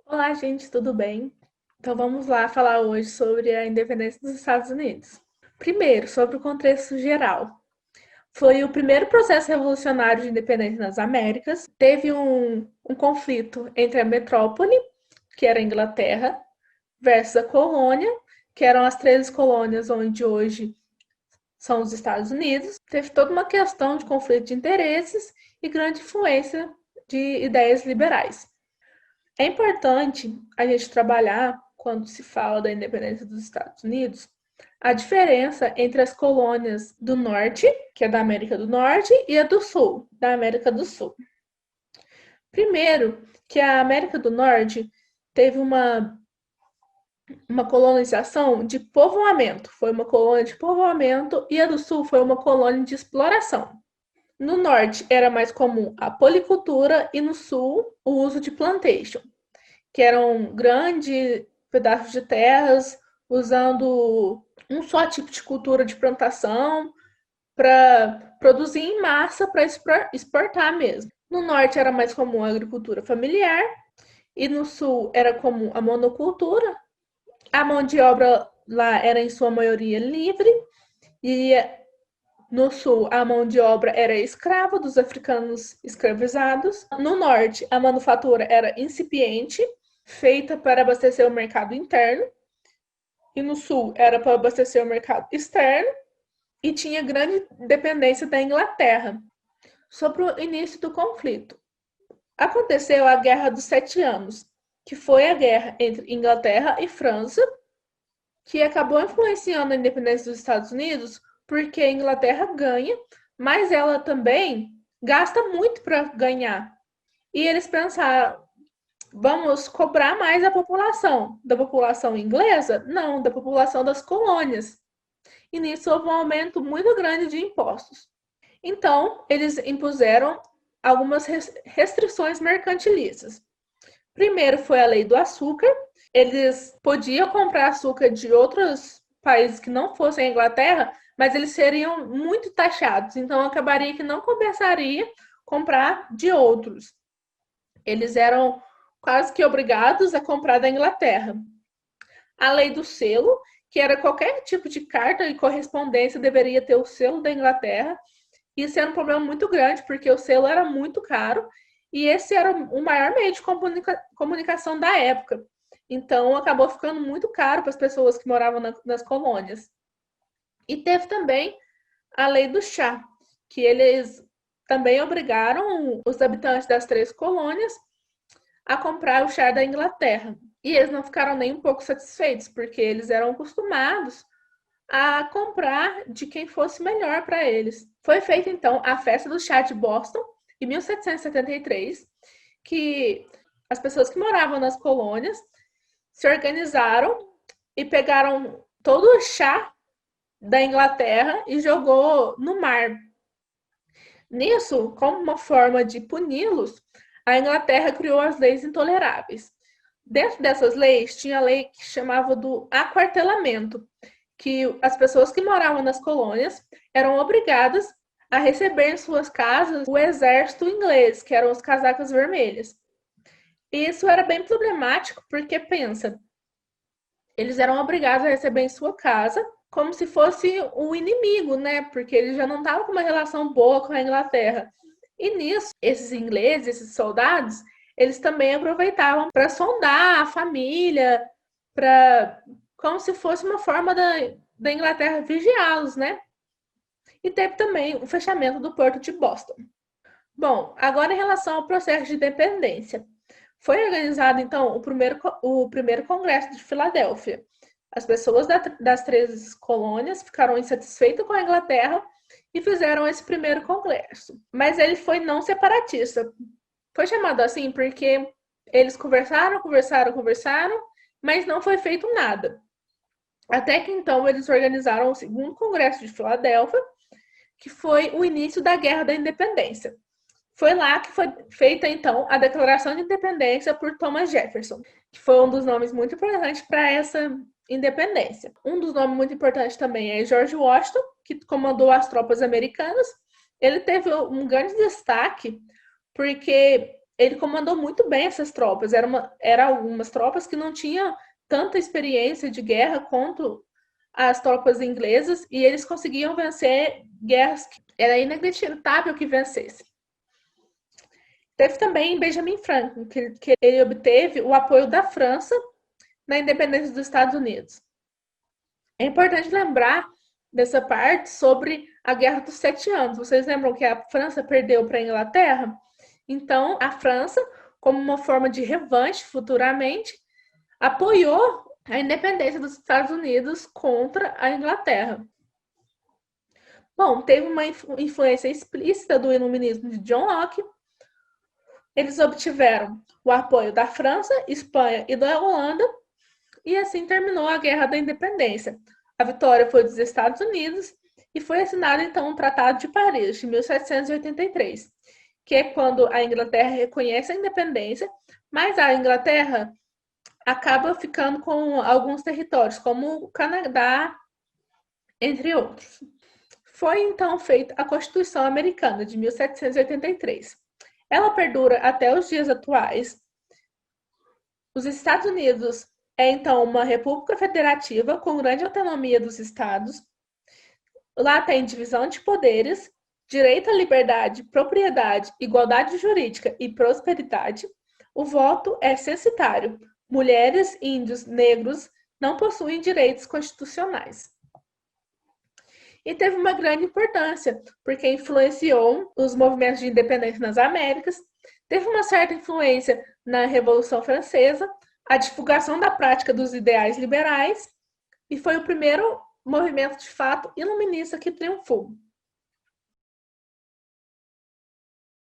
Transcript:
Olá, gente, tudo bem? Então vamos lá falar hoje sobre a independência dos Estados Unidos. Primeiro, sobre o contexto geral. Foi o primeiro processo revolucionário de independência nas Américas. Teve um conflito entre a metrópole, que era a Inglaterra, versus a colônia, que eram as 13 colônias onde hoje são os Estados Unidos. Teve toda uma questão de conflito de interesses e grande influência de ideias liberais. É importante a gente trabalhar, quando se fala da independência dos Estados Unidos, a diferença entre as colônias do Norte, que é da América do Norte, e a do Sul, da América do Sul. Primeiro, que a América do Norte teve uma colonização de povoamento, foi uma colônia de povoamento, e a do Sul foi uma colônia de exploração. No Norte era mais comum a policultura e no Sul o uso de plantation, que eram grandes pedaços de terras usando um só tipo de cultura de plantação para produzir em massa para exportar mesmo. No norte era mais comum a agricultura familiar e no sul era comum a monocultura. A mão de obra lá era em sua maioria livre e no sul a mão de obra era escrava dos africanos escravizados. No norte a manufatura era incipiente, feita para abastecer o mercado interno, e no sul era para abastecer o mercado externo, e tinha grande dependência da Inglaterra. Sobre o início do conflito. Aconteceu a Guerra dos Sete Anos, que foi a guerra entre Inglaterra e França, que acabou influenciando a independência dos Estados Unidos, porque a Inglaterra ganha, mas ela também gasta muito para ganhar. E eles pensaram, vamos cobrar mais da população inglesa? Não, da população das colônias. E nisso houve um aumento muito grande de impostos. Então, eles impuseram algumas restrições mercantilistas. Primeiro foi a lei do açúcar. Eles podiam comprar açúcar de outros países que não fossem a Inglaterra, mas eles seriam muito taxados. Então, acabaria que não compensaria comprar de outros. Eles eram quase que obrigados a comprar da Inglaterra. A lei do selo, que era qualquer tipo de carta e correspondência deveria ter o selo da Inglaterra. Isso era um problema muito grande, porque o selo era muito caro e esse era o maior meio de comunicação da época. Então, acabou ficando muito caro para as pessoas que moravam nas colônias. E teve também a lei do chá, que eles também obrigaram os habitantes das 3 colônias a comprar o chá da Inglaterra. E eles não ficaram nem um pouco satisfeitos, porque eles eram acostumados a comprar de quem fosse melhor para eles. Foi feita então a festa do chá de Boston em 1773, que as pessoas que moravam nas colônias se organizaram e pegaram todo o chá da Inglaterra e jogou no mar. Nisso, como uma forma de puni-los, a Inglaterra criou as leis intoleráveis. Dentro dessas leis, tinha a lei que chamava do aquartelamento, que as pessoas que moravam nas colônias eram obrigadas a receber em suas casas o exército inglês, que eram os casacas vermelhas. E isso era bem problemático, porque pensa, eles eram obrigados a receber em sua casa como se fosse o inimigo, né? Porque eles já não estavam com uma relação boa com a Inglaterra. E nisso, esses ingleses, esses soldados, eles também aproveitavam para sondar a família, para como se fosse uma forma da Inglaterra vigiá-los, né? E teve também o fechamento do porto de Boston. Bom, agora em relação ao processo de independência. Foi organizado, então, o primeiro Congresso de Filadélfia. As pessoas das 13 colônias ficaram insatisfeitas com a Inglaterra e fizeram esse primeiro congresso. Mas ele foi não separatista. Foi chamado assim porque eles conversaram, mas não foi feito nada. Até que então eles organizaram o segundo Congresso de Filadélfia, que foi o início da Guerra da Independência. Foi lá que foi feita, então, a Declaração de Independência por Thomas Jefferson, que foi um dos nomes muito importantes para essa independência. Um dos nomes muito importantes também é George Washington, que comandou as tropas americanas. Ele teve um grande destaque porque ele comandou muito bem essas tropas. Eram algumas tropas que não tinham tanta experiência de guerra quanto as tropas inglesas, e eles conseguiam vencer guerras que era inacreditável que vencesse. Teve também Benjamin Franklin, que ele obteve o apoio da França na independência dos Estados Unidos. É importante lembrar dessa parte sobre a Guerra dos 7 Anos. Vocês lembram que a França perdeu para a Inglaterra? Então, a França, como uma forma de revanche futuramente, apoiou a independência dos Estados Unidos contra a Inglaterra. Bom, teve uma influência explícita do iluminismo de John Locke. Eles obtiveram o apoio da França, Espanha e da Holanda, e assim terminou a Guerra da Independência. A vitória foi dos Estados Unidos e foi assinado então o Tratado de Paris, de 1783, que é quando a Inglaterra reconhece a independência, mas a Inglaterra acaba ficando com alguns territórios, como o Canadá, entre outros. Foi então feita a Constituição Americana de 1783. Ela perdura até os dias atuais. Os Estados Unidos é então uma república federativa com grande autonomia dos estados. Lá tem divisão de poderes, direito à liberdade, propriedade, igualdade jurídica e prosperidade. O voto é censitário. Mulheres, índios, negros não possuem direitos constitucionais. E teve uma grande importância, porque influenciou os movimentos de independência nas Américas, teve uma certa influência na Revolução Francesa, a divulgação da prática dos ideais liberais, e foi o primeiro movimento de fato iluminista que triunfou.